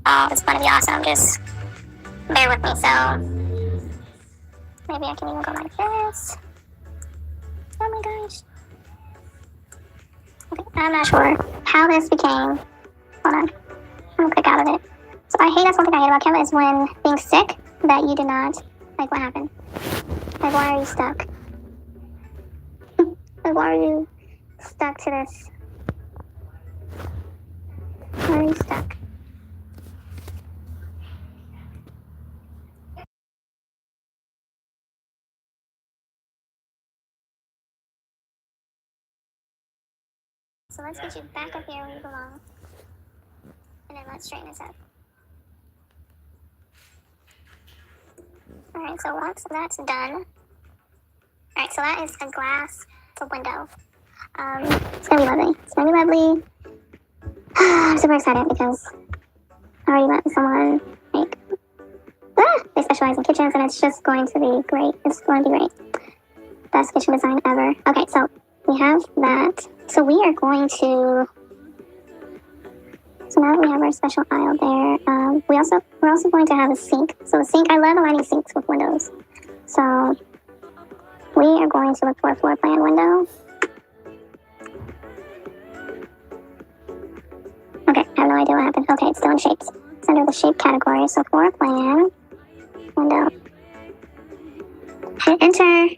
all this fun of y'all, so just bear with me. So maybe I can even go like this. Oh my gosh. Okay, I'm not sure how this became. Hold on. I'm gonna click out of it. So I hate, that's one thing I hate about Canva is when being sick that you did not, like, what happened? Like, why are you stuck? Like, why are you stuck to this? Why are you stuck? So let's get you back up here where you belong. And then let's straighten this up. Alright, so once that's done. Alright, so that is a glass, it's a window. It's gonna be lovely. It's gonna be lovely. I'm super excited because I already met someone, like, they specialize in kitchens, and it's just going to be great. It's going to be great. Best kitchen design ever. Okay, so we have that. So we are going to, so now that we have our special aisle there, we're also going to have a sink. So the sink, I love aligning sinks with windows. So we are going to look for a floor plan window. Okay, I have no idea what happened. Okay, it's still in shapes. It's under the shape category. So floor plan window. Hit enter.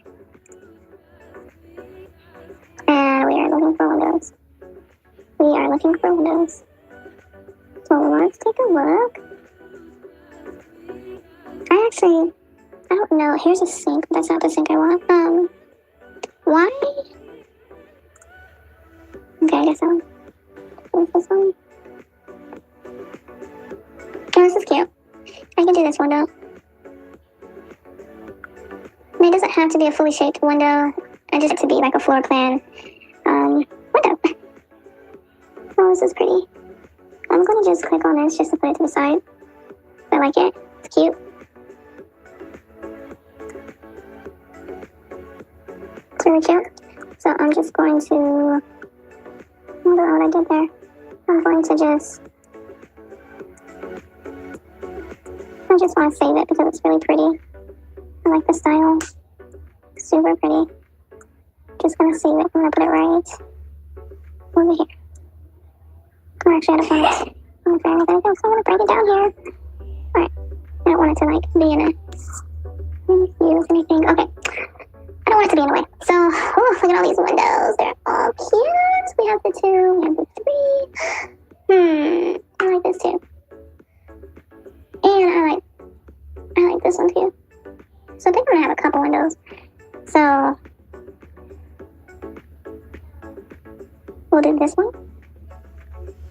And we are looking for windows. We are looking for windows. So let's take a look. I don't know. Here's a sink. That's not the sink I want. Why? Okay, I guess I'll use this one. Oh, this is cute. I can do this window. And it doesn't have to be a fully shaped window. I just want it to be like a floor plan window. Oh, this is pretty. I'm going to just click on this just to put it to the side. I like it. It's cute. It's really cute. So I'm just going to, I don't know what I did there. I'm going to I just want to save it because it's really pretty. I like the style. Super pretty. Just going to save it. I'm going to put it right over here. Or actually, I don't want it. So I'm going to break it down here. Alright. I don't want it to, like, be in use anything. Okay. I don't want it to be in the way. So, look at all these windows. They're all cute. We have the 2. We have the 3. I like this too. And I like this one too. So I think I'm gonna have a couple windows. So we'll do this one.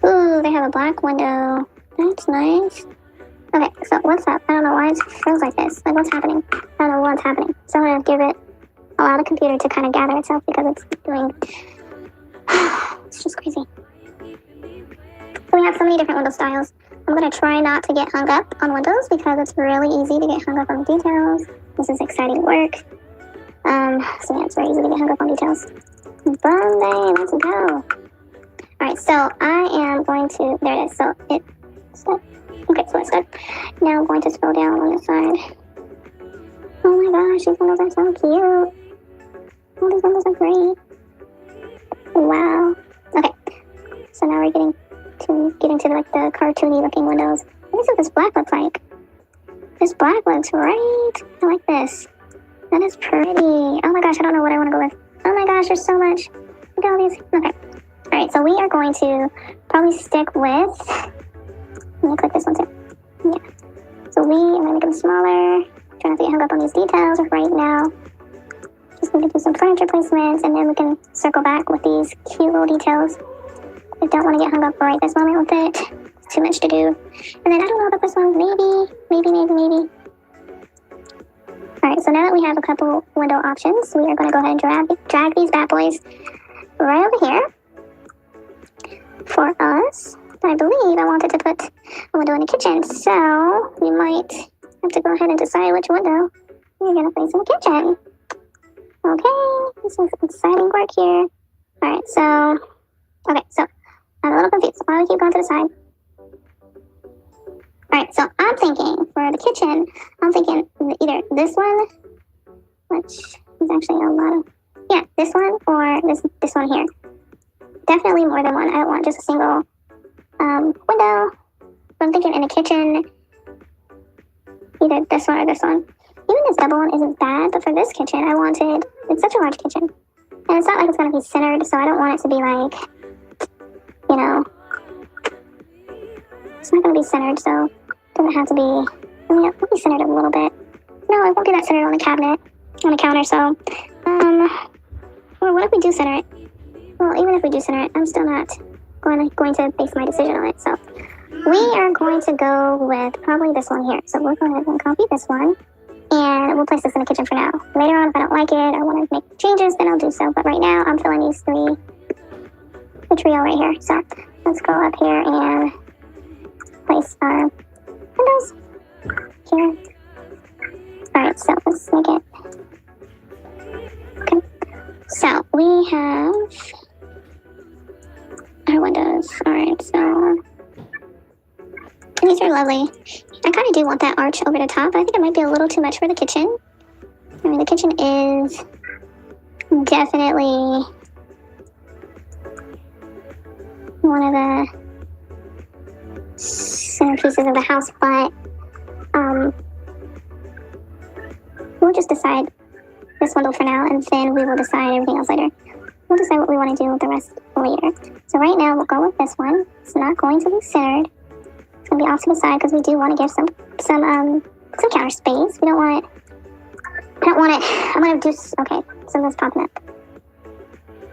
Ooh, they have a black window. That's nice. Okay, so what's up? I don't know why it feels like this. Like, what's happening? I don't know what's happening. So I'm gonna allow the computer to kind of gather itself because it's doing, it's just crazy. So we have so many different window styles. I'm going to try not to get hung up on windows because it's really easy to get hung up on details. This is exciting work. So yeah, it's very easy to get hung up on details. Boom, let's go. Alright, so I am going to, there it is. So it's good. Okay, so it's good. Now I'm going to scroll down on this side. Oh my gosh, these windows are so cute. Oh, these windows are great. Wow. Okay, so now we're getting to like the cartoony looking windows. Let me see what this black looks like. This black looks right. I like this. That is pretty. Oh my gosh, I don't know what I want to go with. Oh my gosh, there's so much. Look at all these. Okay. Alright, so we are going to probably stick with, let me click this one too. Yeah. So I'm going to make them smaller. Try not to get hung up on these details right now. Just need to do some furniture placements, and then we can circle back with these cute little details. I don't want to get hung up right this moment with it. It's too much to do. And then I don't know about this one. Maybe. Alright, so now that we have a couple window options, we are going to go ahead and drag these bad boys right over here. For us, I believe I wanted to put a window in the kitchen, so we might have to go ahead and decide which window we're going to place in the kitchen. Okay, this is exciting work here. Alright, so I'm a little confused. Why do we keep going to the side? Alright, so I'm thinking for the kitchen, I'm thinking either this one, which is actually a lot of, yeah, this one or this one here. Definitely more than one. I don't want just a single window. So I'm thinking in the kitchen, either this one or this one. Even this double one isn't bad, but for this kitchen, I wanted, it's such a large kitchen. And it's not like it's going to be centered, so I don't want it to be like, you know, it's not going to be centered, so it doesn't have to be, I mean, it'll be centered a little bit. No, it won't be that centered on the cabinet, on the counter, so, well, what if we do center it? Well, even if we do center it, I'm still not going to base my decision on it, so. We are going to go with probably this one here. So we'll go ahead and copy this one. And we'll place this in the kitchen for now. Later on, if I don't like it or want to make changes, then I'll do so. But right now, I'm filling these three, the trio right here. So let's go up here and place our windows here. Alright, so let's make it. Okay. So we have our windows. Alright, so these are lovely. I kind of do want that arch over the top, but I think it might be a little too much for the kitchen. I mean, the kitchen is definitely one of the centerpieces of the house, but we'll just decide this window for now, and then we will decide everything else later. We'll decide what we want to do with the rest later. So right now, we'll go with this one. It's not going to be centered. It's going to be off to the side because we do want to give some counter space. We don't want it, I don't want it, I'm going to do, okay, so this popping up.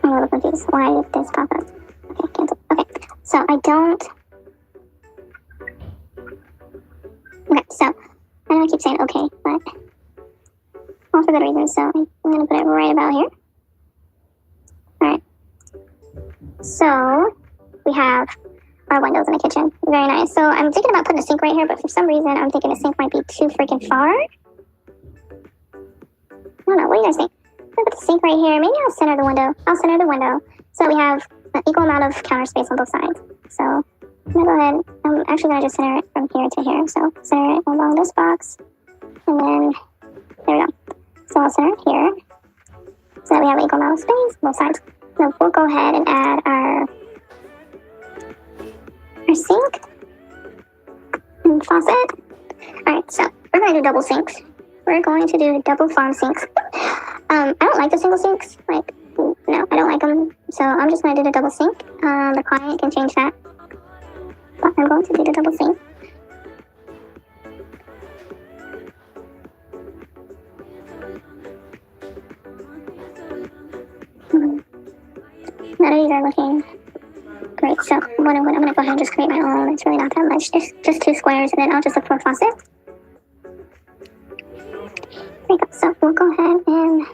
I'm a little confused. Why did this pop up? Okay, cancel. Okay, so I don't, okay, so, I know I keep saying okay, but all for good reasons, so I'm going to put it right about here. Alright, so we have our windows in the kitchen. Very nice. So I'm thinking about putting a sink right here, but for some reason I'm thinking the sink might be too freaking far. I don't know. What do you guys think? I'm going to put the sink right here. Maybe I'll center the window. I'll center the window so we have an equal amount of counter space on both sides. So I'm going to go ahead. I'm actually going to just center it from here to here. So center it along this box. And then there we go. So I'll center it here so that we have an equal amount of space on both sides. So we'll go ahead and add our sink and faucet. Alright, so we're going to do double sinks. We're going to do double farm sinks. I don't like the single sinks. Like, no, I don't like them. So I'm just going to do the double sink. The client can change that. But I'm going to do the double sink. None of these are looking great, so what I'm going to go ahead and just create my own. It's really not that much, just 2 squares, and then I'll just look for a faucet. There we go. So we'll go ahead and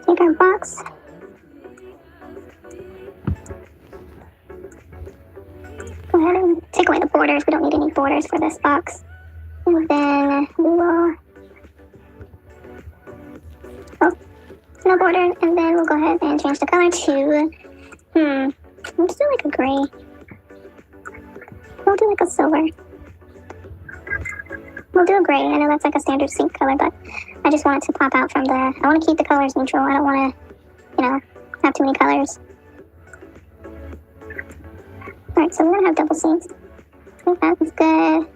take our box. Go ahead and take away the borders. We don't need any borders for this box. And then we will, oh, no border, and then we'll go ahead and change the color to, let's do like a gray. We'll do like a silver. We'll do a gray. I know that's like a standard sink color, but I just want it to pop out from the, I want to keep the colors neutral. I don't want to, you know, have too many colors. Alright, so we're going to have double sinks. I think that's good.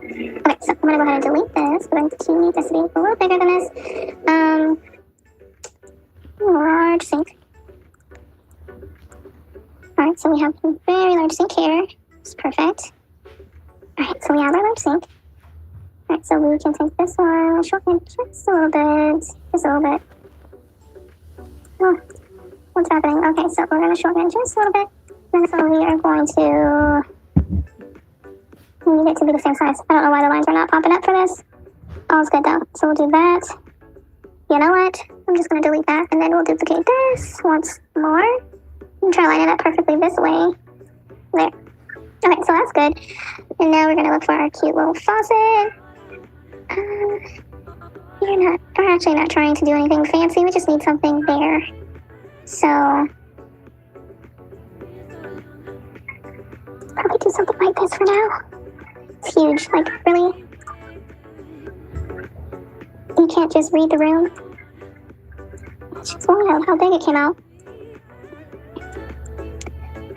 Okay, so I'm going to go ahead and delete this, but I do need this to be a little bigger than this. Large sink. Alright, so we have a very large sink here. It's perfect. Alright, so we have our large sink. Alright, so we can take this one, shorten it just a little bit. Just a little bit. Oh, what's happening? Okay, so we're going to shorten it just a little bit. And so we are going to, we need it to be the same size. I don't know why the lines are not popping up for this. All's good though. So we'll do that. You know what? I'm just going to delete that, and then we'll duplicate this once more. And try lining it up perfectly this way. There. Okay, so that's good. And now we're going to look for our cute little faucet. We're actually not trying to do anything fancy. We just need something there. So, probably something like this for now. It's huge, like, really? You can't just read the room? It's just wild how big it came out.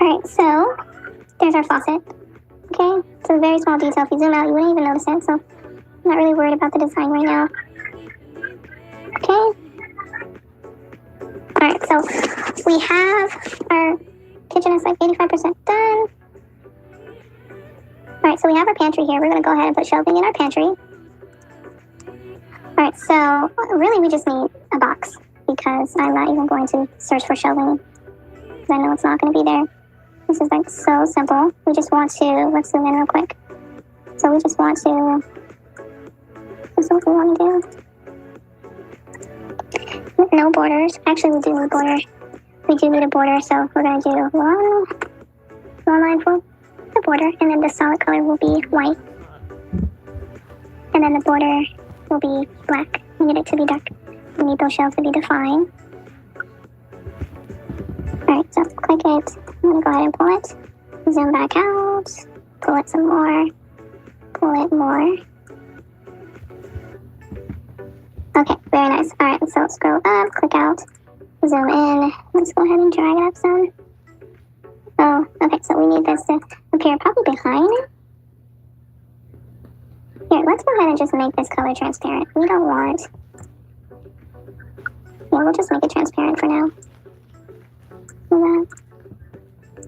Alright, so, there's our faucet. Okay, it's a very small detail. If you zoom out, you wouldn't even notice it, so I'm not really worried about the design right now. Okay. Alright, so we have our kitchen is like 85% done. Alright, so we have our pantry here. We're going to go ahead and put shelving in our pantry. Alright, so really we just need a box because I'm not even going to search for shelving because I know it's not going to be there. This is like so simple. We just want to, let's zoom in real quick. So we just want to, this is what we want to do. No borders. Actually, we do need a border. We do need a border, so we're going to do one line for the border, and then the solid color will be white. And then the border will be black. We need it to be dark. We need those shells to be defined. Alright, so click it. I'm going to go ahead and pull it. Zoom back out. Pull it some more. Pull it more. Okay, very nice. Alright, so scroll up, click out, zoom in. Let's go ahead and drag it up some. Oh, okay, so we need this to appear probably behind. Here, let's go ahead and just make this color transparent. We don't want... Yeah, we'll just make it transparent for now. Don't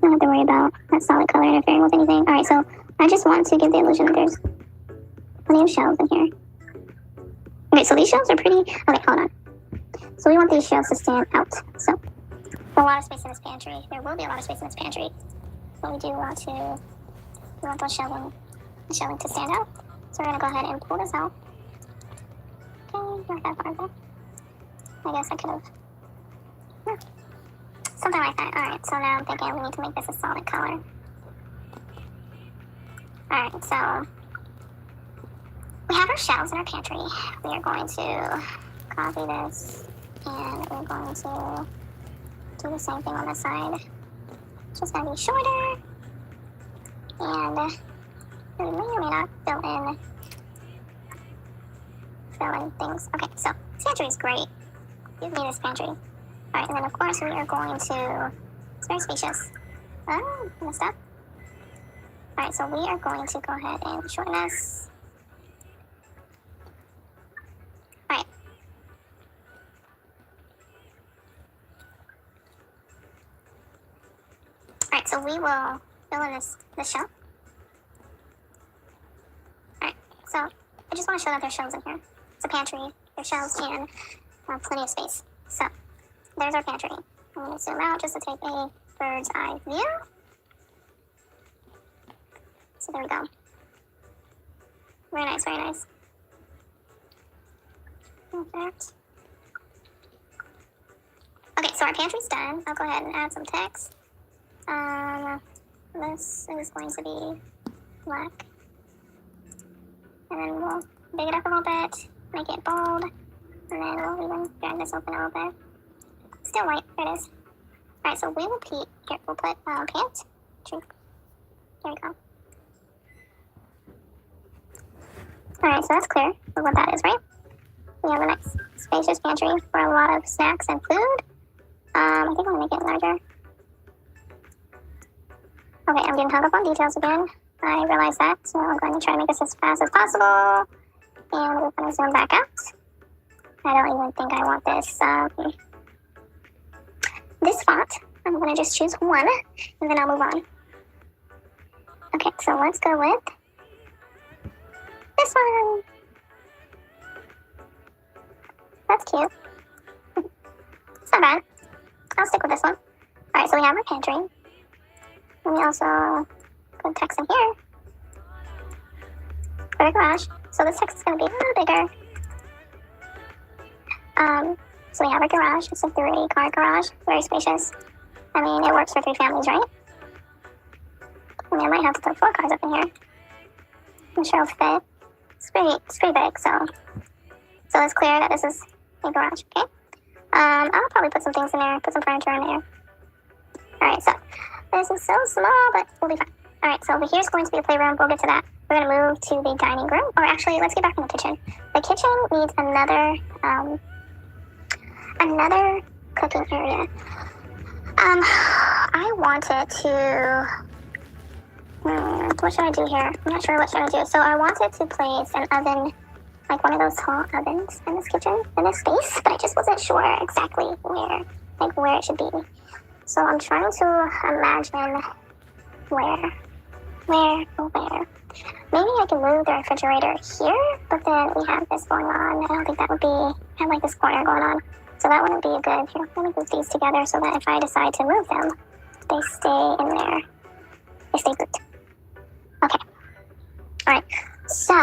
have to worry about that solid color interfering with anything. Alright, so I just want to give the illusion that there's plenty of shells in here. Okay, so these shelves are pretty... Okay, hold on. So we want these shelves to stand out. So, a lot of space in this pantry. There will be a lot of space in this pantry. But we do want to... We want those shelving to stand out. So we're going to go ahead and pull this out. Okay, not that far back. I guess I could have... Yeah. Something like that. Alright, so now I'm thinking we need to make this a solid color. Alright, so... We have our shelves in our pantry. We are going to copy this, and we're going to do the same thing on this side. It's just going to be shorter, and it may or may not fill in things. Okay, so this pantry is great. Give me this pantry. Alright, and then of course we are going to, it's very spacious. Oh, messed up. Alright, so we are going to go ahead and shorten this. Alright. Alright, so we will fill in this shelf. Alright, so I just want to show that there's shelves in here. It's a pantry, there's shelves, and plenty of space. So, there's our pantry. I'm going to zoom out just to take a bird's eye view. So there we go. Very nice, very nice. Perfect. Okay, so our pantry's done. I'll go ahead and add some text. This is going to be black. And then we'll big it up a little bit, make it bold, and then we'll even drag this open a little bit. Still white, there it is. Alright, so we will here, we'll put pant. There we go. Alright, so that's clear of what that is, right? We have a nice spacious pantry for a lot of snacks and food. I think I'm going to make it larger. Okay, I'm getting hung up on details again. I realize that, so I'm going to try to make this as fast as possible. And we're going to zoom back out. I don't even think I want this font. I'm going to just choose one, and then I'll move on. Okay, so let's go with this one. That's cute. It's not bad. I'll stick with this one. Alright, so we have our pantry. And we also put text in here. For the garage. So this text is going to be a little bigger. So we have our garage. It's a 3-car garage. Very spacious. I mean, it works for 3 families, right? I mean, I might have to put 4 cars up in here. I'm sure it'll fit. It's pretty big, so it's clear that this is a garage, okay? I'll probably put some things in there, put some furniture in there. Alright, so this is so small, but we'll be fine. Alright, so over here is going to be a playroom. We'll get to that. We're going to move to the dining room. Or actually, let's get back in the kitchen. The kitchen needs another cooking area. I wanted to... what should I do here? I'm not sure what should I do. So I wanted to place an oven, like one of those tall ovens in this kitchen, in this space, but I just wasn't sure exactly where it should be. So I'm trying to imagine where. Maybe I can move the refrigerator here, but then we have this going on. I don't think that would be, have like this corner going on. So that wouldn't be a good, here, let me move these together so that if I decide to move them, they stay in there. They stay put. Okay. Alright, so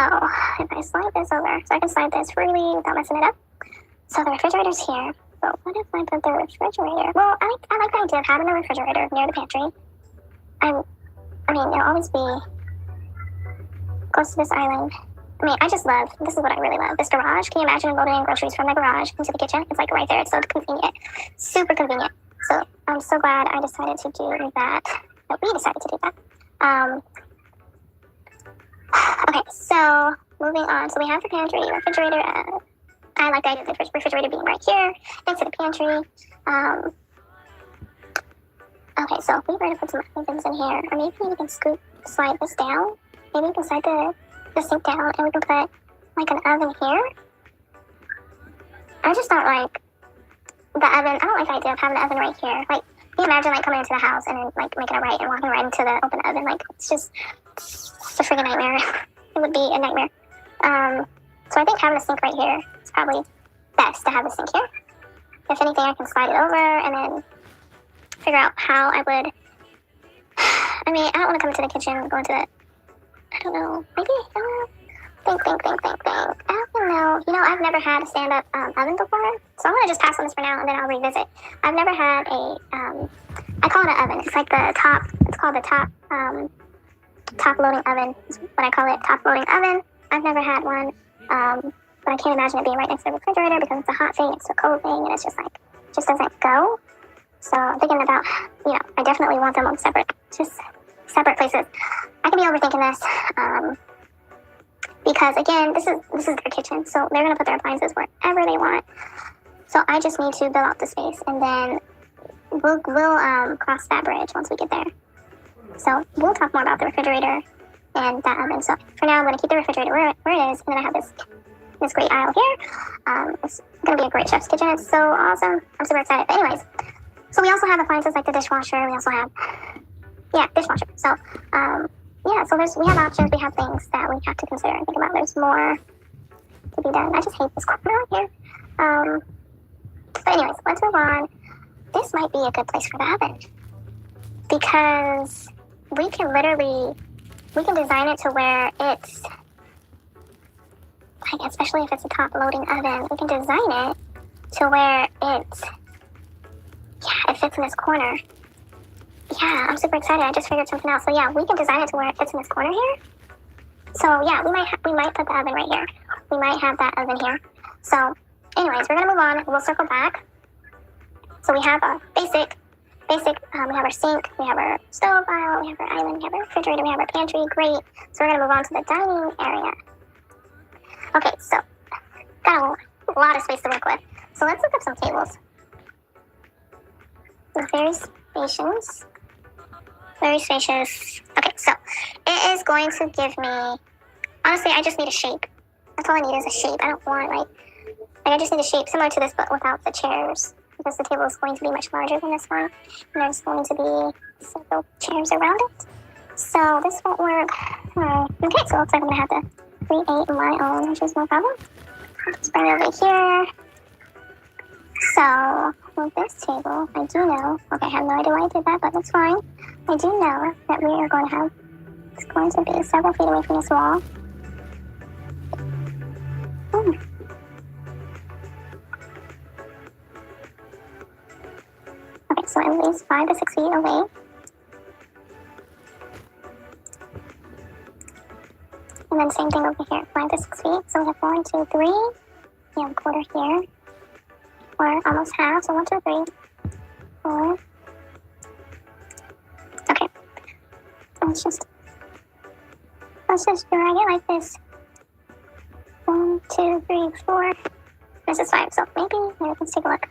if I slide this over, so I can slide this freely without messing it up. So the refrigerator's here, but what if I put the refrigerator? Well, I like the idea of having the refrigerator near the pantry. I mean, it'll always be close to this island. I mean, I just love, this is what I really love, this garage. Can you imagine loading groceries from the garage into the kitchen? It's like right there, it's so convenient, super convenient. So I'm so glad I decided to do that, we decided to do that. Okay, so moving on. So we have the pantry, refrigerator. I like the idea of the refrigerator being right here next to the pantry. Okay, so if we were to put some ovens in here, or maybe we can slide this down. Maybe we can slide the sink down and we can put like an oven here. I just thought like the oven, I don't like the idea of having an oven right here. Like, can you imagine like coming into the house and then like making a right and walking right into the open oven? Like, it's a freaking nightmare. It would be a nightmare. So I think having a sink right here is probably best to have the sink here. If anything, I can slide it over and then figure out how I would. I mean, I don't want to come into the kitchen and go into the, I don't know, maybe, think. I don't know. You know, I've never had a stand-up oven before, so I'm going to just pass on this for now and then I'll revisit. I've never had I call it an oven. It's like the top, it's called the top loading oven is what I call it, top loading oven. I've never had one, but I can't imagine it being right next to the refrigerator because it's a hot thing, it's a cold thing, and it's just like, just doesn't go. So I'm thinking about, you know, I definitely want them on separate places. I could be overthinking this, because again, this is their kitchen, so they're gonna put their appliances wherever they want. So I just need to build out the space, and then we'll cross that bridge once we get there. So we'll talk more about the refrigerator and that oven. So for now, I'm gonna keep the refrigerator where it is, and then I have this great aisle here. It's gonna be a great chef's kitchen. It's so awesome. I'm super excited. But anyways, so we also have appliances like the dishwasher. We also have, dishwasher. So, yeah, so we have options. We have things that we have to consider and think about. There's more to be done. I just hate this corner out here. But anyways, let's move on. This might be a good place for the oven because we can design it to where it's, like, especially if it's a top loading oven, we can design it to where it fits in this corner. Yeah, I'm super excited. I just figured something out. So yeah, we can design it to where it fits in this corner here. So yeah, we might put the oven right here. We might have that oven here. So anyways, we're gonna move on. We'll circle back. So we have a basic, we have our sink, we have our stove aisle, we have our island, we have our refrigerator, we have our pantry, great. So we're gonna move on to the dining area. Okay, so got a lot of space to work with. So let's look up some tables. Very spacious. Very spacious. Okay, so it is going to give me, honestly, I just need a shape. That's all I need is a shape. I don't want, like I just need a shape similar to this, but without the chairs. Because the table is going to be much larger than this one. And there's going to be several chairs around it. So this won't work. Okay, so it looks like I'm going to have to create my own, which is no problem. I'll just bring it over here. So with this table, I do know, okay, I have no idea why I did that, but that's fine. I do know that we are going to have, it's going to be several feet away from this wall. Okay, so at least 5 to 6 feet away. And then same thing over here, 5 to 6 feet. So we have 1, 2, 3. We have a quarter here. Or almost half, so 1, 2, 3, 4. Okay. Let's just drag it like this. 1, 2, 3, 4. This is 5, so maybe let's take a look.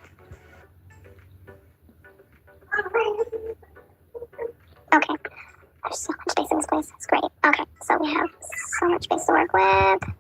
Okay, there's so much space in this place. That's great. Okay, so we have so much space to work with.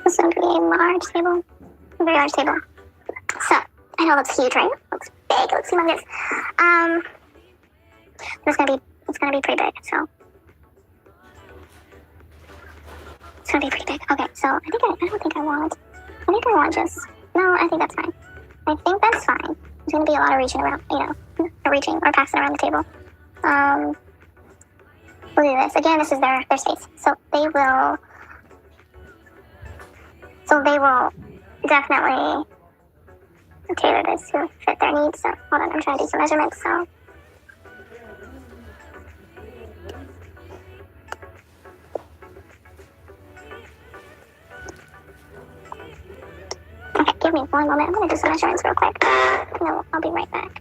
This is going to be a large table, a very large table. So, I know it looks huge, right? It looks big, it looks humongous. It's gonna be pretty big, so. It's gonna be pretty big. Okay, so I want just, no, I think that's fine. I think that's fine. There's gonna be a lot of reaching around, reaching or passing around the table. We'll do this. Again, this is their space. So they will definitely tailor this to fit their needs. So hold on, I'm trying to do some measurements, so. Okay, give me one moment. I'm gonna do some measurements real quick. And then I'll be right back.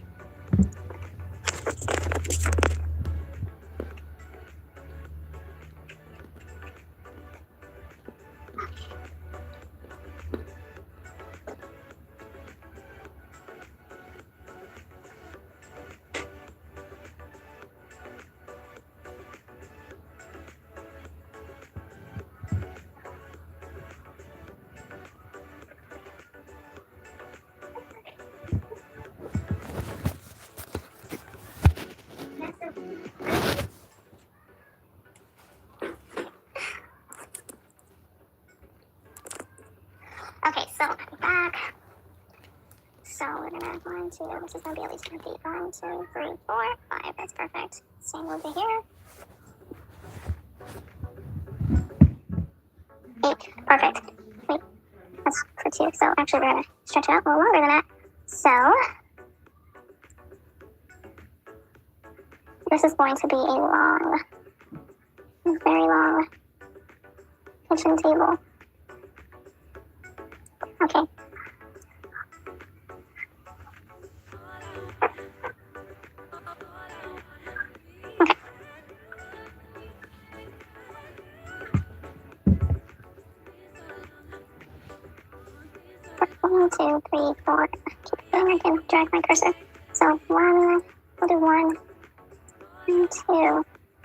Okay, so I'm back. So we're gonna 1, 2, which is gonna be at least 10 feet. 1, 2, 3, 4, 5. That's perfect. Same over here. 8. Perfect. Wait, that's for 2. So actually, we're gonna stretch it out a little longer than that. So this is going to be a very long kitchen table. Okay. Okay. 1, 2, 3, 4. Keep going. I can drag my cursor. So 1. We'll do 1, 2,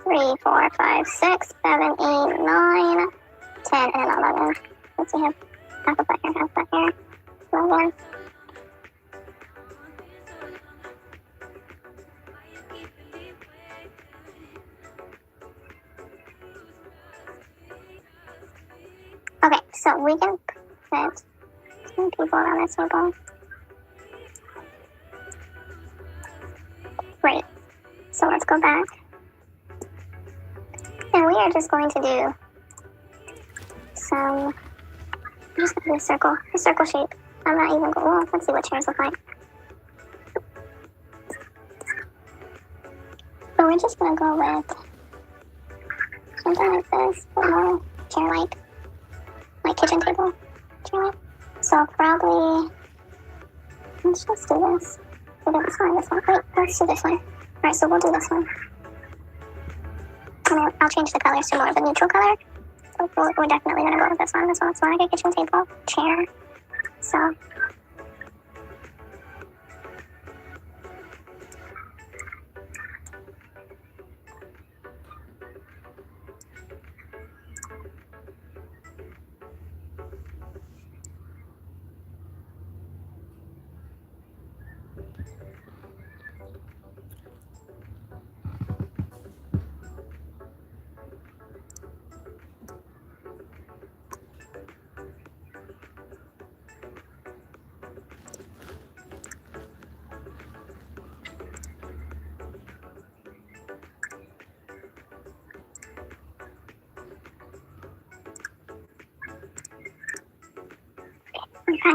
3, 4, 5, 6, 7, 8, 9, 10, and 11. Let's see here. Half of that here, half of that here. 11. Okay, so we can put 2 people around this table. Great. So let's go back. And we are just going to do some, I'm just going to do a circle shape. I'm not even going, well, let's see what chairs look like. So we're just going to go with something like this, but more chair-like, like kitchen table chair-like. So probably, let's just do this. Do this one, this one. Wait, let's do this one. Alright, so we'll do this one. And then I'll change the colors to more of a neutral color. So we're definitely going to go with this one. This one's more like a kitchen table chair. So.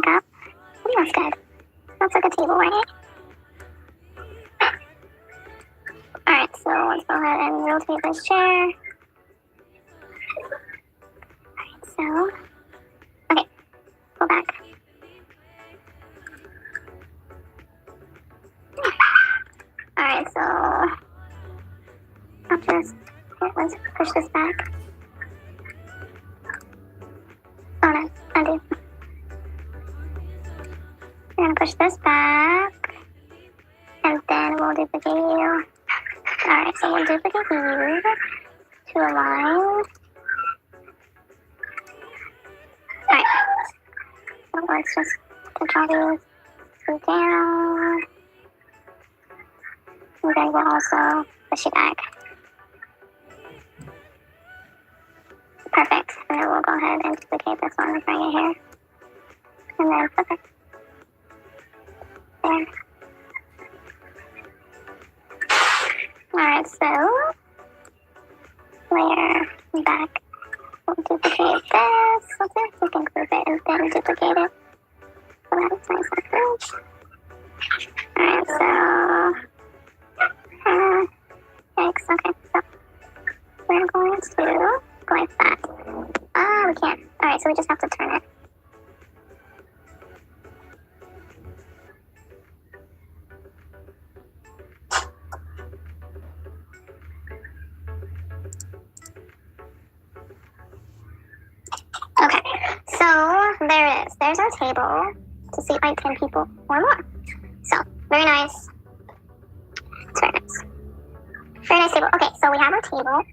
back up. I think that's good. That's like a table, right? Alright, so let's go ahead and rotate this chair. Alright, so... Okay, go back. Alright, so... Let's push this back. Oh no, undo. We're gonna push this back. And then we'll duplicate you. Alright, so we'll duplicate you to align. Alright. So let's just draw these two down. And then we'll also push it back. Perfect. And then we'll go ahead and duplicate this one and bring it here. And then perfect. There. Alright, so layer back. We'll duplicate this. Let's see if we can group it and then duplicate it. So that's nice and good. Alright, so thanks. Okay, so we're going to go like that. We can't. Alright, so we just have to turn it. Okay, so there it is. There's our table to seat like 10 people or more. So, very nice. It's very nice. Very nice table. Okay, so we have our table.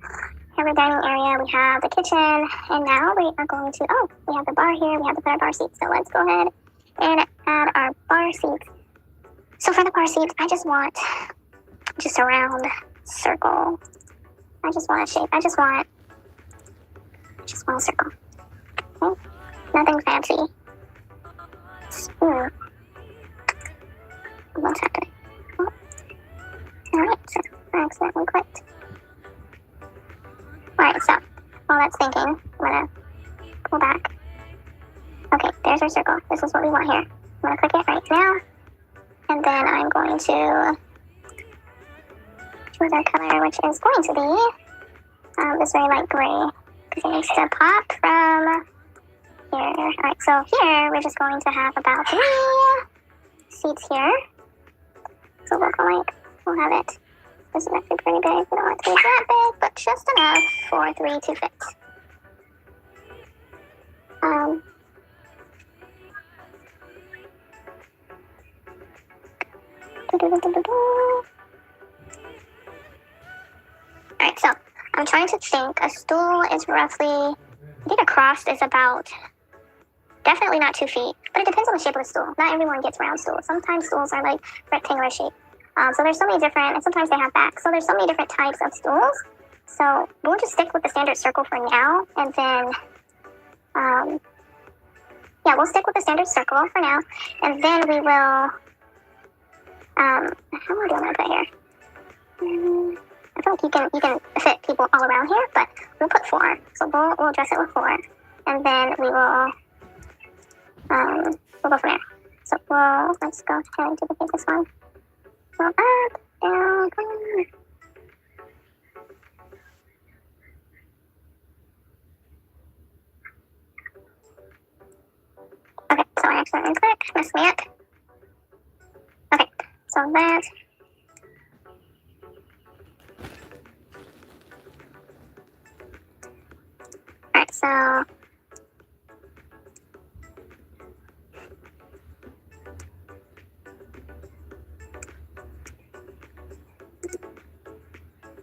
We have our dining area, we have the kitchen, and now we are going to, we have the bar here, we have to put our bar seats. So let's go ahead and add our bar seats. So for the bar seats, I just want just a round circle. I just want a shape. I just want a circle. Okay? Nothing fancy. What's happening? Oh. Alright, so I accidentally clicked. Alright, so while that's thinking, I'm gonna pull back. Okay, there's our circle. This is what we want here. I'm gonna click it right now. And then I'm going to choose our color, which is going to be this very light gray. Because it needs to pop from here. Alright, so here we're just going to have about 3 seats here. So we'll have it. This is actually pretty big. We don't want it to be that big, but just enough for 3 to fit. Alright, so I'm trying to think. A stool is roughly, I think a cross is about, definitely not 2 feet, but it depends on the shape of the stool. Not everyone gets round stools. Sometimes stools are like rectangular shape. So there's so many different, and sometimes they have backs. So there's so many different types of stools. So we'll just stick with the standard circle for now, and then, yeah, we'll stick with the standard circle for now, and then we will, how am I doing my put here? I feel like you can fit people all around here, but we'll put 4. So we'll address it with 4, and then we will, we'll go from there. So let's go ahead and duplicate this one. Go up, down, down. Okay, so I accidentally clicked, messed me up. Okay, so that. Alright, so.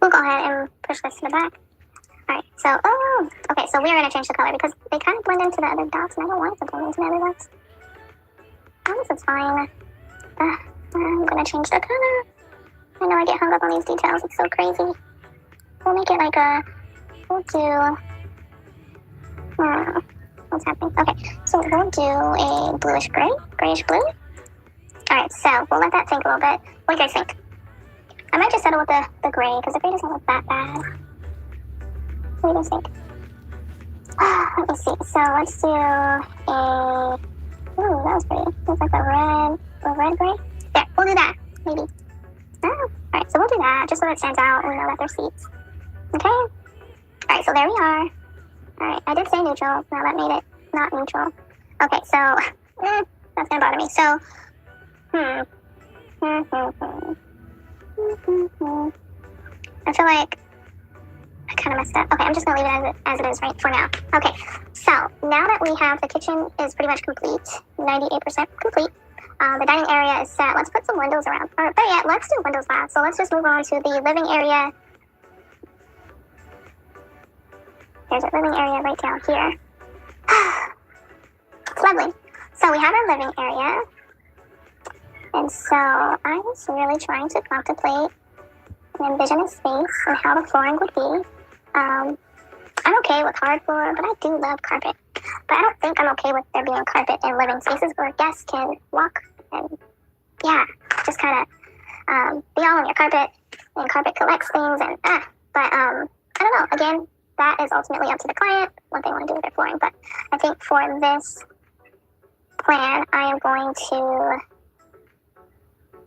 We'll go ahead and push this to the back. Alright, so, okay, so we are going to change the color because they kind of blend into the other dots, and I don't want it to blend into the other dots. This is fine. I'm going to change the color. I know I get hung up on these details, it's so crazy. We'll make it like we'll do, what's happening? Okay, so we'll do a bluish gray, grayish blue. Alright, so we'll let that sink a little bit. What do you guys think? I might just settle with the gray, because the gray doesn't look that bad. What do you guys think? Let me see. So let's do a Ooh, that was pretty. It's like a red gray. There, we'll do that, maybe. Oh, alright, so we'll do that, just so it stands out and we know that they're seats. Okay? Alright, so there we are. Alright, I did say neutral. Now that made it not neutral. Okay, so, that's gonna bother me. So, I feel like I kind of messed up. Okay, I'm just gonna leave it as it is, right, for now. Okay, so now that we have the kitchen is pretty much complete, 98% complete. The dining area is set. Let's put some windows around. Or better yet, let's do windows last. So let's just move on to the living area. There's a living area right down here. It's lovely. So we have our living area. And so I was really trying to contemplate and envision a space and how the flooring would be. I'm okay with hardboard, but I do love carpet. But I don't think I'm okay with there being carpet in living spaces where guests can walk and, yeah, just kind of be all on your carpet, and carpet collects things, and But I don't know. Again, that is ultimately up to the client, what they want to do with their flooring. But I think for this plan, I am going to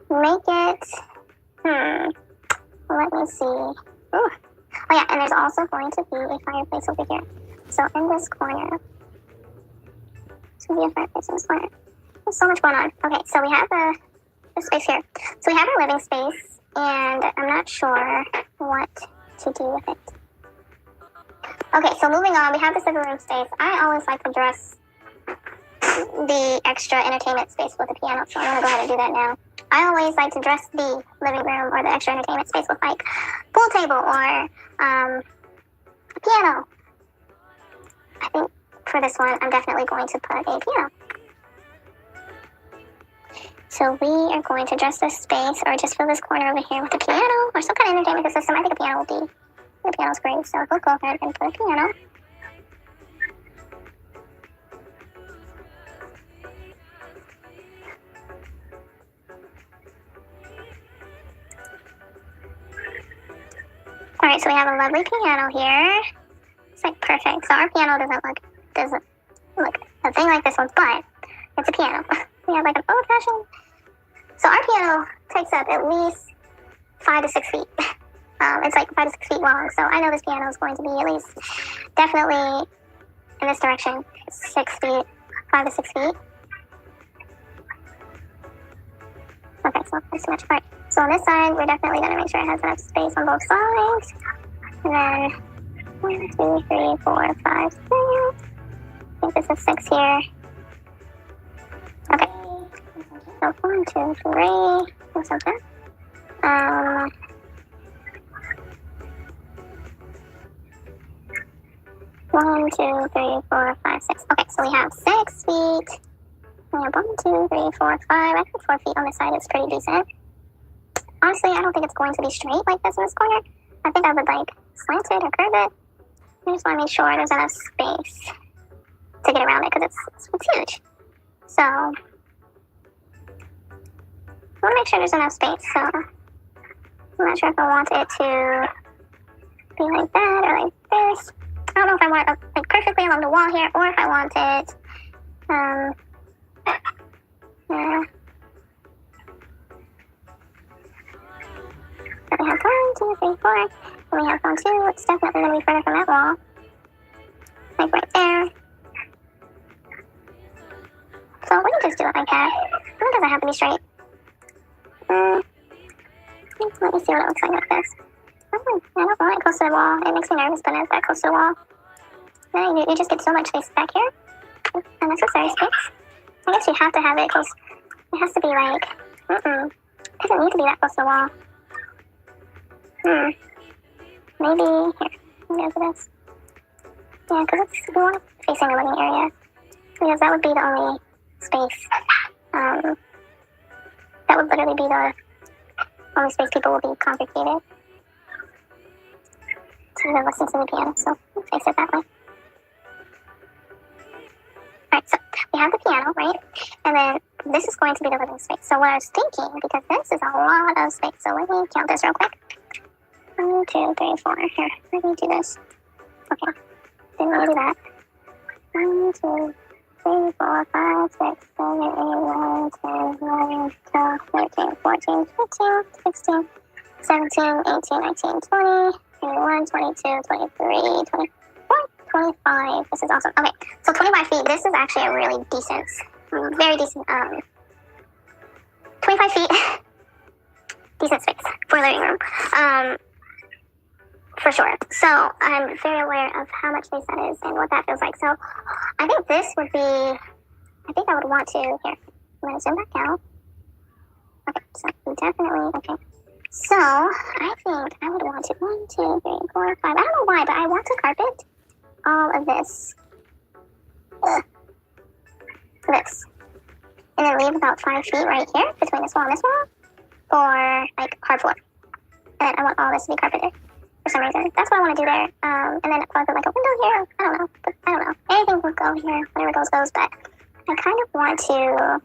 make it, let me see. Ooh. Oh yeah, and there's also going to be a fireplace over here. So in this corner, there's going to be a fireplace in this corner. There's so much going on. Okay, so we have the space here. So we have our living space, and I'm not sure what to do with it. Okay, so moving on, we have the living room space. I always like to dress the extra entertainment space with a piano, so I'm going to go ahead and do that now. I always like to dress the living room or the extra entertainment space with like pool table or a piano. I think for this one, I'm definitely going to put a piano. So we are going to dress this space or just fill this corner over here with a piano or some kind of entertainment system. I think a piano will be, the piano's great, so we'll go ahead and put a piano. Alright, so we have a lovely piano here. It's like perfect. So our piano doesn't look a thing like this one, but it's a piano. We have like an old-fashioned. So our piano takes up at least 5 to 6 feet. It's like 5 to 6 feet long. So I know this piano is going to be at least definitely in this direction, 6 feet, 5 to 6 feet. Okay, so that's too much. Alright, so on this side, we're definitely going to make sure it has enough space on both sides. And then 1, 2, 3, 4, 5, 6. I think this is 6 here. Okay. So 1, 2, 3. What's up there? 1, 2, 3, 4, 5, 6. Okay, so we have 6 feet. We have 1, 2, 3, 4, 5. I think 4 feet on this side is pretty decent. Honestly, I don't think it's going to be straight like this in this corner. I think I would like slant it or curve it. I just want to make sure there's enough space to get around it because it's huge. So I want to make sure there's enough space. So I'm not sure if I want it to be like that or like this. I don't know if I want it like perfectly along the wall here or if I want it yeah. So we have 1, 2, 3, 4. And we have 1, 2. It's definitely going to be further from that wall. Like right there. So we can just do it like that. It doesn't have to be straight. Let me see what it looks like this. I don't want it close to the wall. It makes me nervous when it's that close to the wall. Then you just get so much space back here. Unnecessary space. I guess you have to have it close. It has to be like, it doesn't need to be that close to the wall. Maybe here. Maybe over this. Yeah, because we want it facing the living area. Because that would be the only space. That would literally be the only space people will be congregated to even listen to the piano. So we'll face it that way. Alright, so we have the piano, right? And then this is going to be the living space. So what I was thinking, because this is a lot of space, so let me count this real quick. 1, 2, 3, 4. Here, let me do this. Okay, didn't want to do that. 1, 2, 3, 4, 5, 6, 7, 8, 9, 10, 11, 12, 13, 14, 15, 16, 17, 18, 19, 20, 21, 22, 23, 24, 25. This is awesome. Okay, so 25 feet. This is actually a really decent, very decent, 25 feet, decent space for a living room. For sure. So I'm very aware of how much space that is and what that feels like. So I think this would be, I think I would want to, here, I'm going to zoom back out. Okay, so definitely, okay. So I think I would want to, 1, 2, 3, 4, 5. I don't know why, but I want to carpet all of this. This. And then leave about 5 feet right here between this wall and this wall for like hard floor. And then I want all this to be carpeted. For some reason. That's what I want to do there. And then I'll put like a window here. I don't know. But I don't know. Anything will go here. Whatever goes, goes. But I kind of want to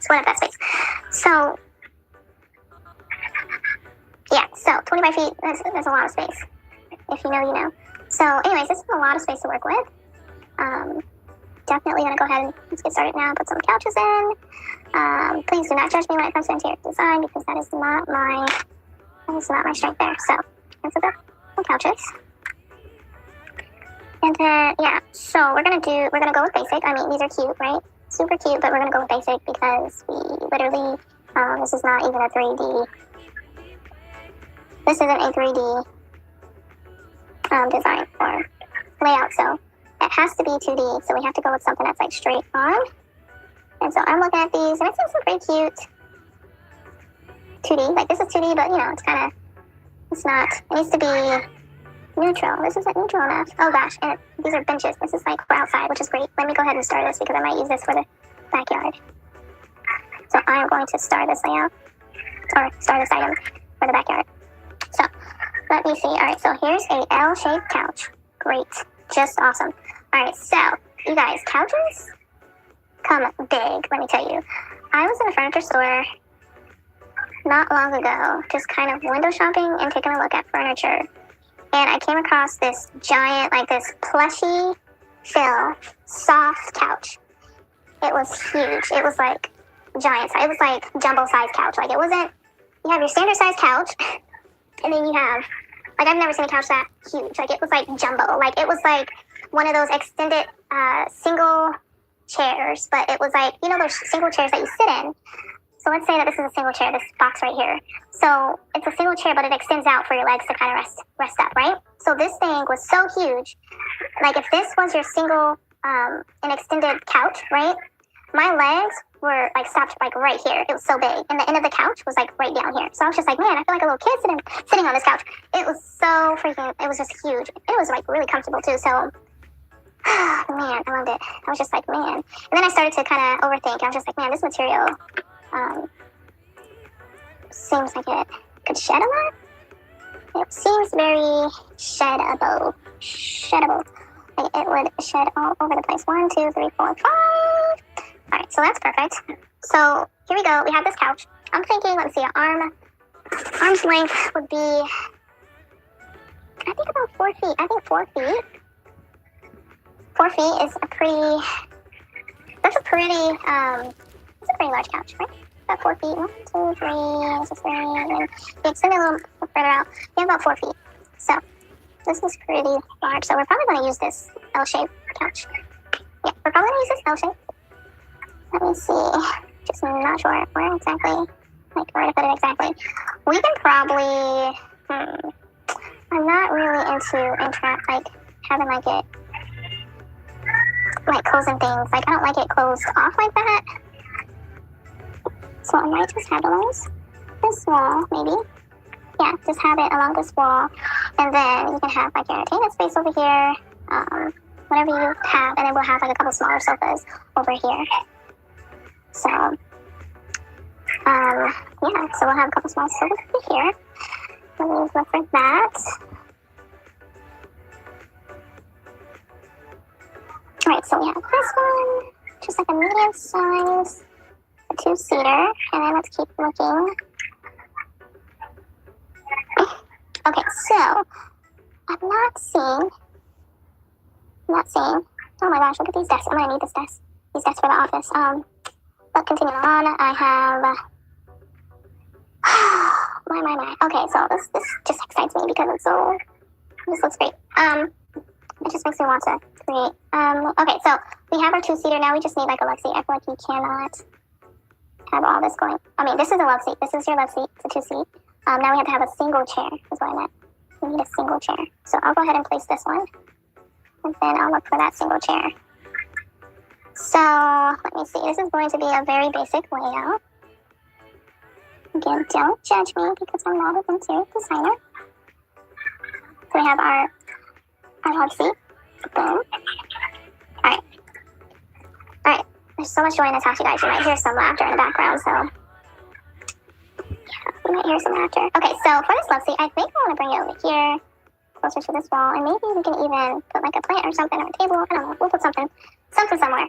split up that space. So, yeah. So, 25 feet, that's a lot of space. If you know, you know. So, anyways, this is a lot of space to work with. Definitely going to go ahead and let's get started now. Put some couches in. Please do not judge me when it comes to interior design because that is not my strength there. So, let's put the couches. And then, yeah, so we're gonna go with basic. I mean, these are cute, right? Super cute, but we're gonna go with basic because we literally, this is not even a 3D. This isn't a 3D design or layout, so it has to be 2D. So we have to go with something that's like straight on. And so I'm looking at these, and it seems pretty cute. 2D, like this is 2D, but you know, it's not. It needs to be neutral. This isn't neutral enough. Oh gosh, and these are benches. This is like for outside, which is great. Let me go ahead and start this because I might use this for the backyard. So I'm going to start this layout, or start this item for the backyard. So let me see. All right, so here's a L-shaped couch. Great, just awesome. All right, so you guys, couches come big. Let me tell you. I was in a furniture store not long ago, just kind of window shopping and taking a look at furniture. And I came across this giant, like this plushy, soft couch. It was huge. It was like giant size. It was like jumbo size couch. Like it wasn't, you have your standard size couch, and then you have, like I've never seen a couch that huge. Like it was like jumbo. Like it was like one of those extended single chairs, but it was like, you know those single chairs that you sit in. So let's say that this is a single chair, this box right here. So it's a single chair, but it extends out for your legs to kind of rest up, right? So this thing was so huge. Like if this was your single, an extended couch, right? My legs were like stopped like right here. It was so big. And the end of the couch was like right down here. So I was just like, man, I feel like a little kid sitting on this couch. It was so freaking, it was just huge. It was like really comfortable too. So, man, I loved it. I was just like, man. And then I started to kind of overthink. I was just like, man, this material, seems like it could shed a lot. It seems very sheddable. Like it would shed all over the place. 1, 2, 3, 4, 5. All right, so that's perfect. So here we go. We have this couch. I'm thinking, let's see, arm's length would be, I think about 4 feet. I think 4 feet. 4 feet is that's a pretty large couch, right? About 4 feet. 1, 2, 3, this is 3, and then you extend it a little further out. You have about 4 feet. So this is pretty large. So we're probably going to use this L-shaped couch. Yeah, we're probably going to use this L-shape. Let me see. Just not sure where exactly, like where to put it exactly. We can probably, I'm not really into like having like it, like closing things. Like I don't like it closed off like that. So I might just have it along this wall, maybe. Yeah, just have it along this wall. And then you can have like your entertainment space over here. Whatever you have. And then we'll have like a couple smaller sofas over here. So, yeah, so we'll have a couple small sofas over here. Let me look for that. Alright, so we have this one. Just like a medium size. A 2-seater, and then let's keep looking. Okay, so I'm not seeing. Oh my gosh, look at these desks. I'm gonna need this desk. these desks for the office. But continuing on, I have my. Okay, so this just excites me because this looks great. It just makes me want to create. Okay, so we have our 2-seater now. We just need like a love seat. I feel like you cannot have all this going. I mean, this is a love seat. This is your love seat. It's a 2-seat. Now we have to have a single chair. Is what I meant. We need a single chair. So I'll go ahead and place this one, and then I'll look for that single chair. So let me see. This is going to be a very basic layout. Again, don't judge me because I'm not an interior designer. So we have our love seat. Boom. Alright. There's so much joy in this house, you guys. You might hear some laughter in the background, so yeah, you might hear some laughter. Okay, so for this love seat, I think I want to bring it over here, closer to this wall, and maybe we can even put like a plant or something or a table. I don't know. We'll put something somewhere.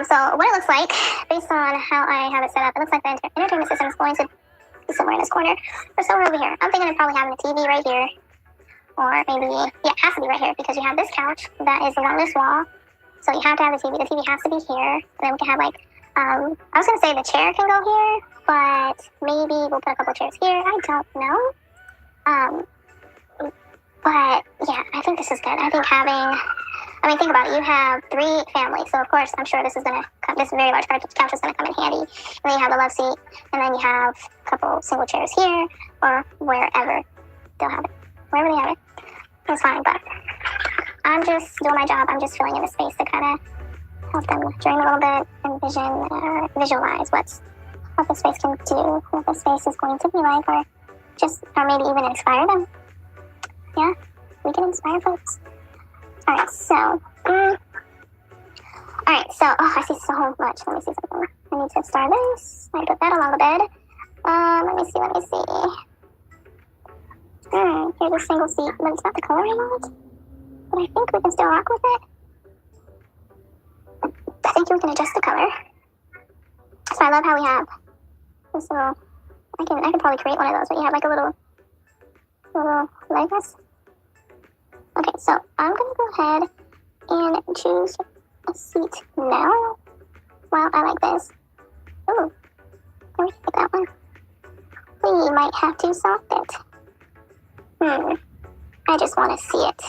So what it looks like, based on how I have it set up, it looks like the entertainment system is going to be somewhere in this corner or somewhere over here. I'm thinking of probably having a TV right here. Or maybe, yeah, it has to be right here because you have this couch that is along this wall. So you have to have the TV. The TV has to be here. And then we can have like, I was going to say the chair can go here, but maybe we'll put a couple chairs here. I don't know. But yeah, I think this is good. I think think about it. You have 3 families. So of course, I'm sure this very large couch is going to come in handy. And then you have the love seat. And then you have a couple single chairs here or wherever they'll have it. Wherever they have it, it's fine, but I'm just doing my job. I'm just filling in the space to kind of help them dream a little bit and visualize what the space can do, what the space is going to be like, or maybe even inspire them. Yeah, we can inspire folks. Alright, so, I see so much. Let me see something. I need to start this. I put that along the bed. Let me see. Here's a single seat, but it's not the color I want. But I think we can still rock with it. I think we can adjust the color. So I love how we have this little, I can probably create one of those, but you have like a little leg rest. Okay, so I'm going to go ahead and choose a seat now. Well, I like this. Ooh, let me get that one. We might have to soft it. I just want to see it.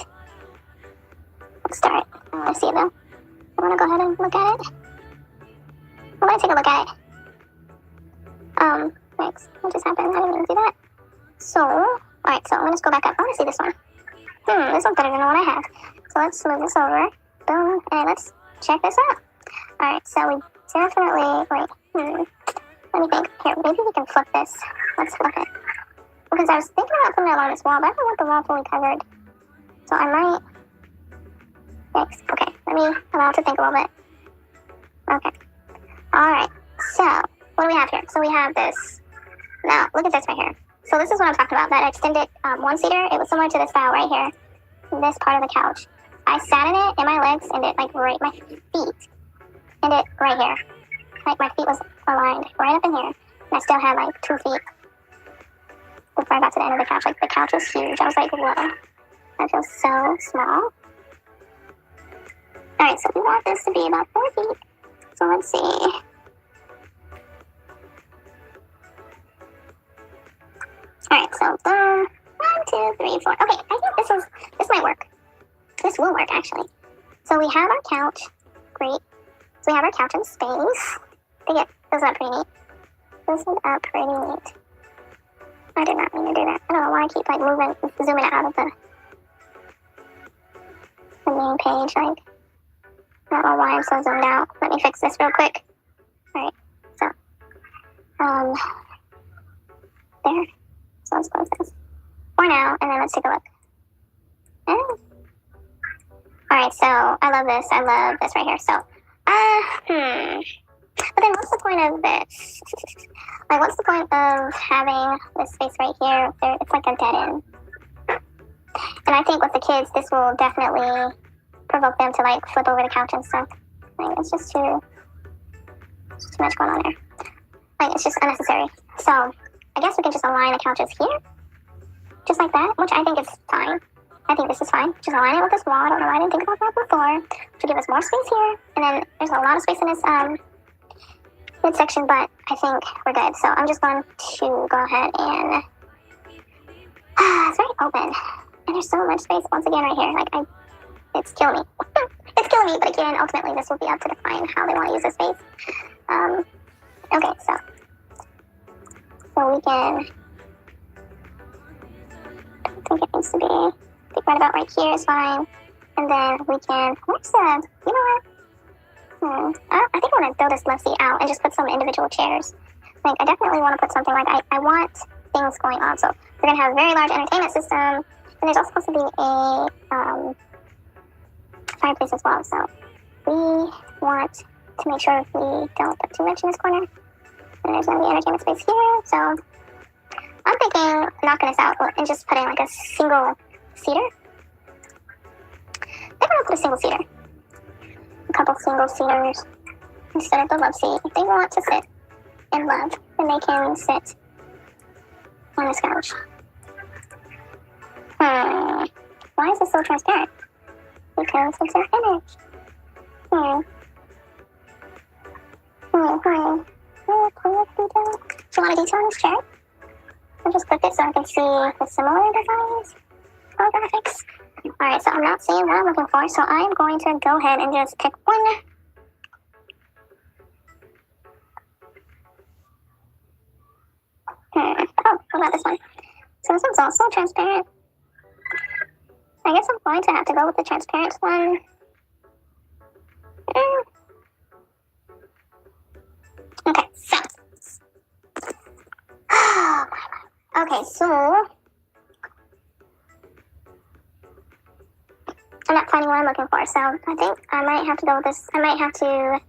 Let's start. I want to see it though. I want to go ahead and look at it. I'm going to take a look at it. Thanks. What just happened? I didn't mean to do that. So, alright, so I'm going to just go back up. I want to see this one. This one's better than the one I have. So let's move this over. Boom. And let's check this out. Alright, so we definitely, let me think. Here, maybe we can flip this. Let's flip it. Because I was thinking about putting it along this wall, but I don't want the wall fully covered. So I might... Thanks. Okay, let me allow it to think a little bit. Okay. Alright, so what do we have here? So we have this. Now, look at this right here. So this is what I'm talking about, that extended 1-seater. It was similar to this style right here. This part of the couch. I sat in it, and my legs ended like right, my feet ended right here. Like my feet was aligned right up in here. And I still had like 2 feet before I got to the end of the couch. Like the couch was huge. I was like, whoa, that feels so small. Alright, so we want this to be about 4 feet. So let's see. Alright, so 1, 2, 3, 4. Okay, I think this might work. This will work actually. So we have our couch. Great. So we have our couch in space. This is up pretty neat. I did not mean to do that. I don't know why I keep like zooming out of the main page. Like, I don't know why I'm so zoomed out. Let me fix this real quick. Alright, so, there. So let's close this for now, and then let's take a look. Alright, so I love this right here. So, but then what's the point of this? Like, what's the point of having this space right here? It's like a dead end. And I think with the kids, this will definitely provoke them to like flip over the couch and stuff. Like, it's just too much going on there. Like, it's just unnecessary. So I guess we can just align the couches here, just like that, which I think is fine. I think this is fine. Just align it with this wall. I don't know why I didn't think about that before. To give us more space here. And then there's a lot of space in this midsection, but I think we're good. So I'm just going to go ahead and it's very open. And there's so much space once again right here. Like it's killing me. It's killing me, but again, ultimately this will be up to define how they want to use this space. Okay, so we can, I think it needs to be right about right here is fine. And then we can, where's the, you know what? I think I want to throw this left seat out and just put some individual chairs. Like, I definitely want to put something like, I want things going on. So we're going to have a very large entertainment system. And there's also supposed to be a fireplace as well. So we want to make sure we don't put too much in this corner. And there's going to be entertainment space here. So I'm thinking knocking this out and just putting like a single seater. They're going to put a single seater. A couple single seaters instead of the love seat. If they want to sit in love, then they can sit on this couch. Why is this so transparent? Because it's our image. Do you want a detail on this chair? I'll just click it so I can see the similar designs or graphics. Alright, so I'm not seeing what I'm looking for, so I'm going to go ahead and just pick one. Oh, what about this one? So this one's also transparent. I guess I'm going to have to go with the transparent one. Okay, so. Okay, so. I'm not finding what I'm looking for, so I think I might have to go with this. I might have to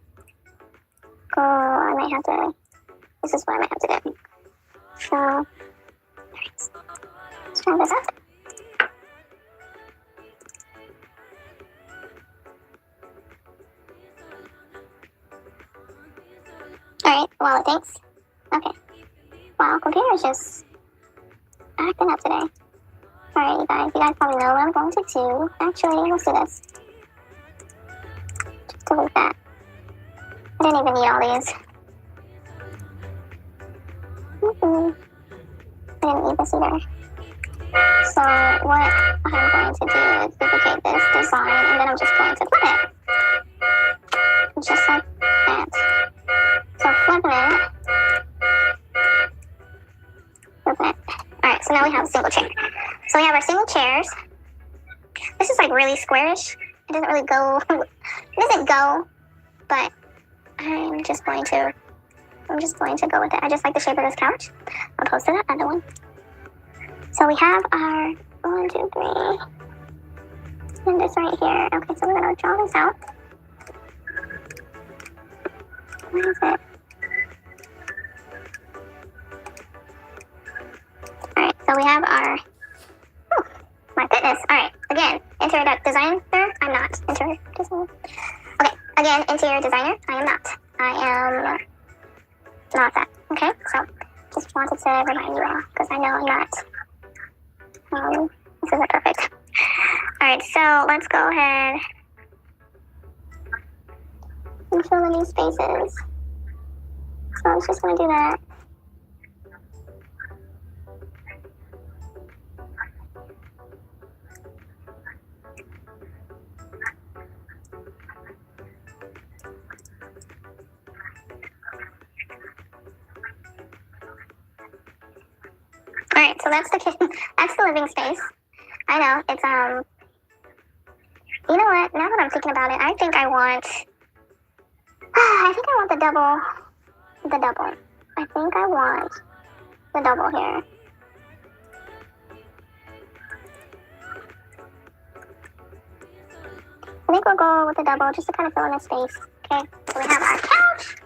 go, this is what I might have to do. So, let's try this out. Alright, well, it thinks. Okay. Wow, computer's just acting up today. Alright, you guys probably know what I'm going to do. Actually, let's do this. Just delete that. I didn't even need all these. I didn't need this either. So what I'm going to do is duplicate this design, and then I'm just going to flip it. Just like that. So flip it. Alright, so now we have a single chair. So we have our single chairs. This is like really squarish. It doesn't really go, it doesn't go, but I'm just going to go with it. I just like the shape of this couch, opposed to that other one. So we have our 1, 2, 3, and this right here. Okay, so we're gonna draw this out. Where is it? Alright, so we have our, oh my goodness. Alright, again, interior designer, I'm not. Interior designer. Okay, again, interior designer, I am not. I am not that. Okay, so just wanted to remind you all, because I know I'm not. This isn't perfect. Alright, so let's go ahead and fill in these spaces. So I'm just going to do that. Alright, so that's the living space. I know, it's, you know what, now that I'm thinking about it, I think I want the double. I think I want the double here. I think we'll go with the double just to kind of fill in the space. Okay, so we have our couch.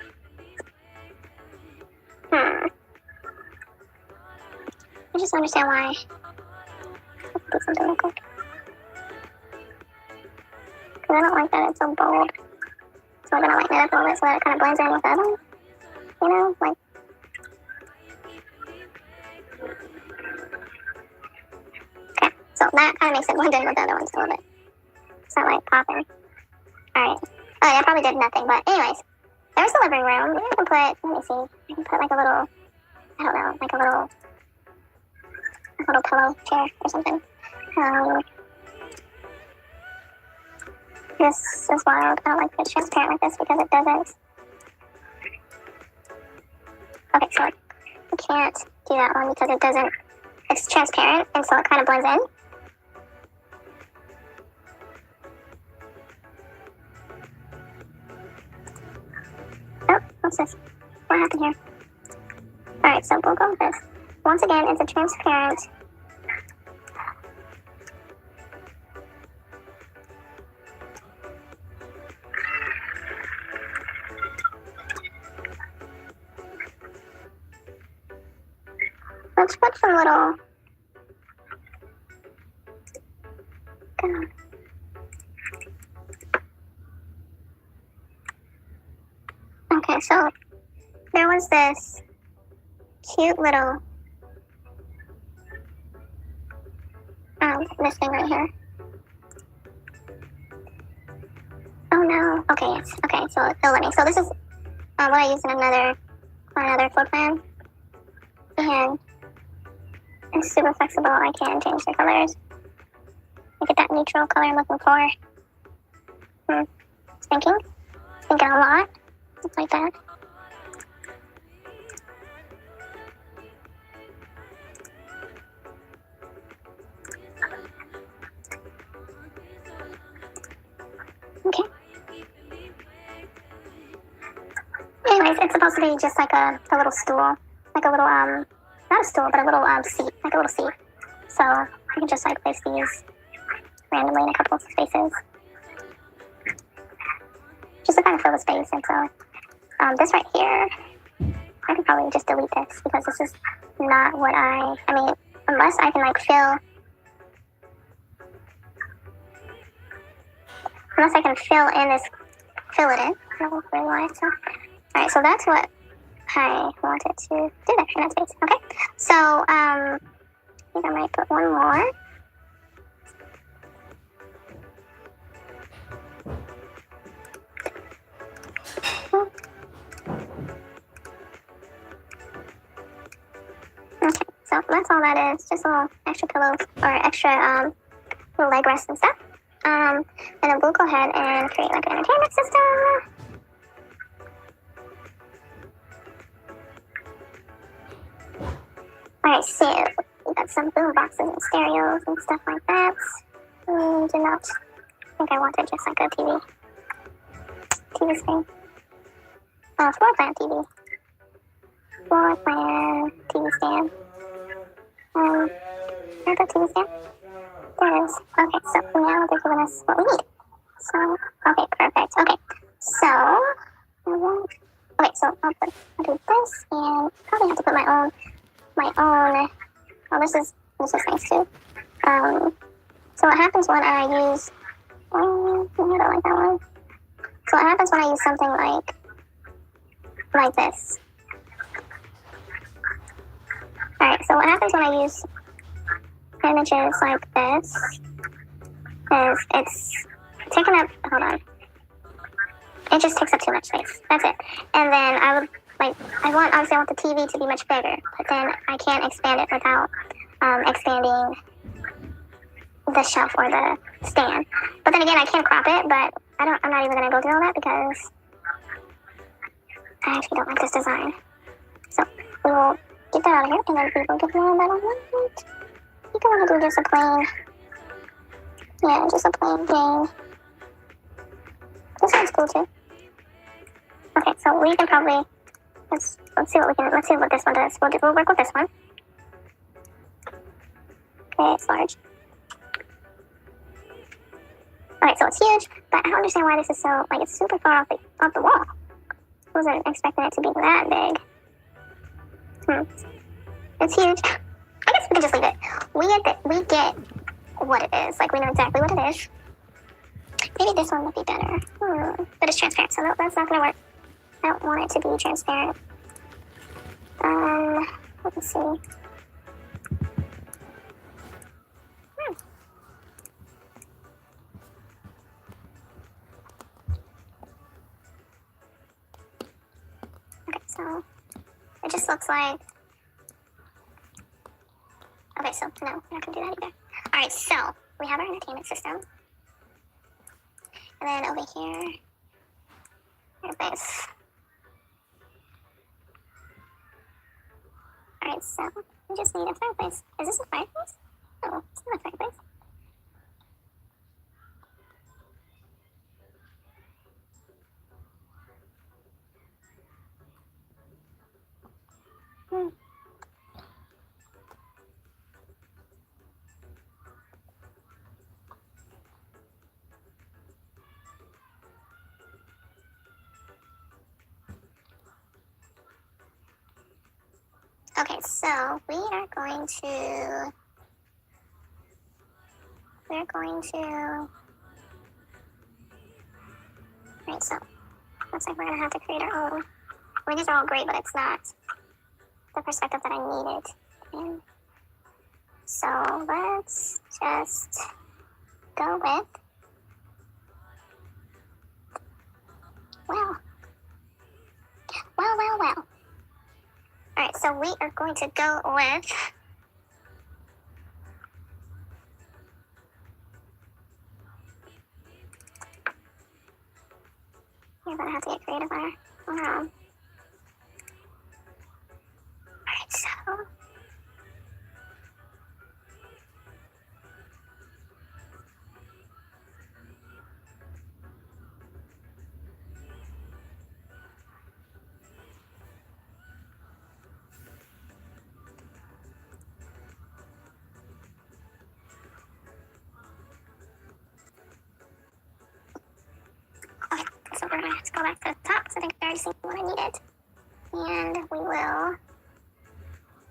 I just understand why. Let's do something real quick. Because I don't like that it's so bold. So we're going to lighten it up a little bit so that it kind of blends in with the other one. You know, like. Okay, So that kind of makes it blend in with the other ones a little bit. It's not like popping. Alright. Oh, that probably did nothing, but anyways. There's the living room. Maybe I can put, let me see. I can put like a little, I don't know, like a little pillow chair or something. This is wild. I don't like it's transparent like this because it doesn't. Okay, so I can't do that one because it doesn't, it's transparent and so it kind of blends in. Oh, what's this? What happened here? Alright, so we'll go with this. Once again, it's a transparent. Let's put some little. Okay, so there was this cute little this thing right here. Oh no. Okay, yes. Okay, so it'll let me. So this is what I used in another floor plan. And it's super flexible. I can change the colors. Make it that neutral color I'm looking for. Thinking a lot. Like that. Okay. Anyways, it's supposed to be just like a little stool. Like a little, not a stool, but a little seat. Like a little seat. So I can just like place these randomly in a couple of spaces. Just to kind of fill the space. And so this right here, I could probably just delete this because this is not what I mean, unless I can like fill it in. I don't really want it, so. Alright, so that's what I wanted to do there in that space. Okay, so I think I might put one more. Okay, so that's all that is. Just a little extra pillows or extra little leg rests and stuff. And then we'll go ahead and create like an entertainment system. Alright, so we got some boom boxes and stereos and stuff like that. Do not think I wanted just like a TV screen. Floor plan TV. Floor plan TV stand. Where's the TV stand? There it is. Okay, so now they're giving us what we need. So, okay, perfect. Okay, so, okay, so I'll do this and probably have to put my own, oh, this is nice too. So what happens when I use, I don't like that one. So what happens when I use something like this? Alright, so what happens when I use images like this is it's taking up, hold on. It just takes up too much space. That's it. And then obviously I want the TV to be much bigger, but then I can't expand it without expanding the shelf or the stand. But then again, I can crop it, but I'm not even going to go through all that because I actually don't like this design. So we will get that out of here, and then we will get more on that on one. I think I want to do just a plain, plain. This one's cool too. Okay, so we can probably, let's see what this one does. We'll work with this one. Okay, it's large. Alright, so it's huge, but I don't understand why this is so, it's super far off the wall. I wasn't expecting it to be that big. It's huge. I guess we can just leave it. We get what it is. We know exactly what it is. Maybe this one would be better. But it's transparent, so that's not gonna work. I don't want it to be transparent. Let me see. So it just looks like, okay, so no, we're not gonna do that either. All right, so we have our entertainment system. And then over here, there's this. All right, so we just need a fireplace. Is this a fireplace? No, it's not a fireplace. Okay, so we're going to, right, so looks like we're gonna have to create our own. I mean, these are all great, but it's not the perspective that I needed. And so let's just go with, well. All right, so we are going to go with, you're gonna have to get creative on our own. All right, so okay, so we're gonna have to go back to the top because I think I already seen what I needed. And we will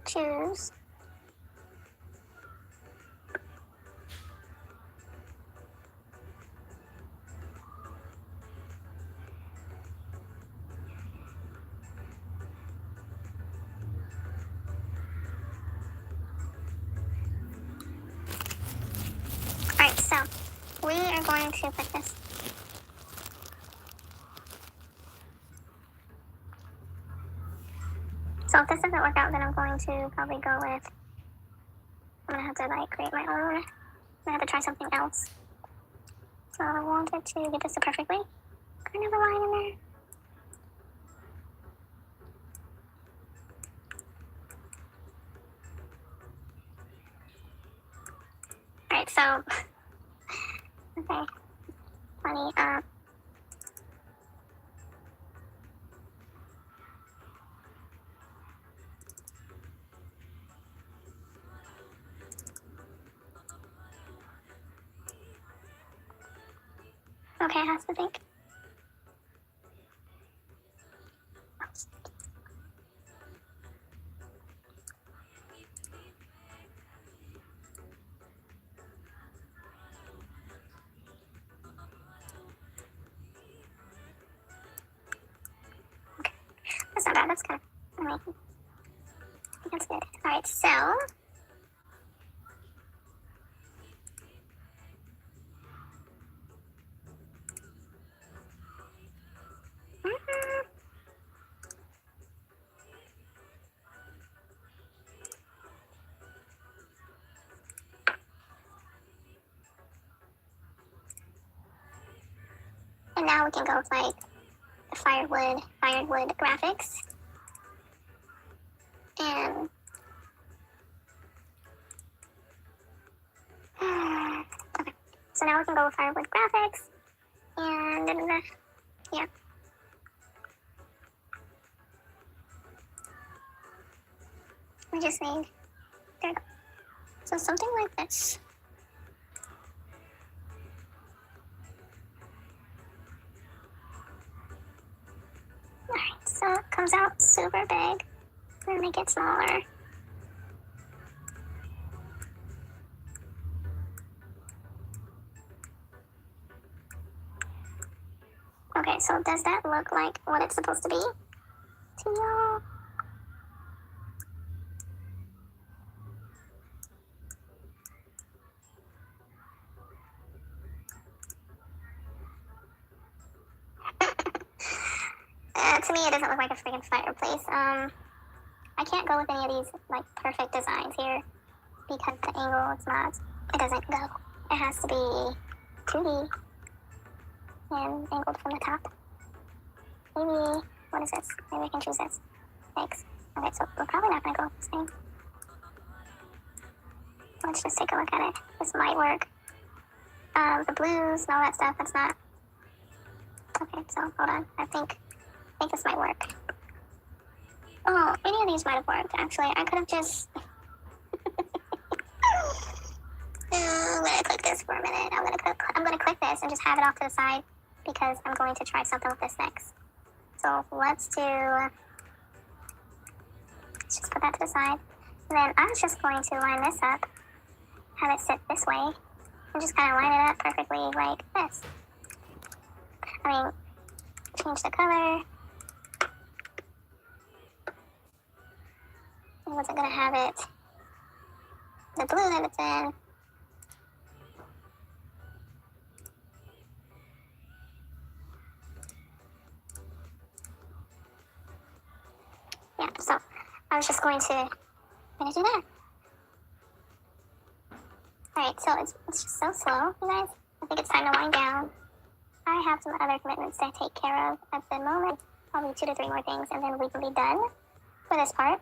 choose, all right, so we are going to put this. So if this doesn't work out, then I'm going to probably go with, I'm gonna have to like create my own. I'm gonna have to try something else. So I wanted to get this to perfectly kind of a line in there. Alright, so okay. Funny, okay, I have to think. Okay. That's not bad, that's kind of amazing. That's good. Alright, so and now we can go with like the firewood graphics. And okay. So now we can go with firewood graphics. And yeah. We just need, there we go. So something like this. Alright, so it comes out super big. Then make it smaller. Okay, so does that look like what it's supposed to be to y'all? to me, it doesn't look like a freaking fireplace. I can't go with any of these, like, perfect designs here because the angle, it doesn't go. It has to be 2D and angled from the top. Maybe, what is this? Maybe I can choose this. Thanks. Okay, so we're probably not gonna go with this thing. Let's just take a look at it. This might work. The blues and all that stuff, that's not. Okay, so hold on. I think this might work. Oh, any of these might have worked, actually. I could have just. I'm gonna click this for a minute. I'm gonna click this and just have it off to the side because I'm going to try something with this next. So let's just put that to the side. And then I'm just going to line this up, have it sit this way, and just kind of line it up perfectly like this. I mean, change the color. I wasn't gonna have it the blue that it's in. Yeah, so I was just going to do that. Alright, so it's just so slow, you guys. I think it's time to wind down. I have some other commitments to take care of at the moment. Probably 2 to 3 more things, and then we can be done for this part.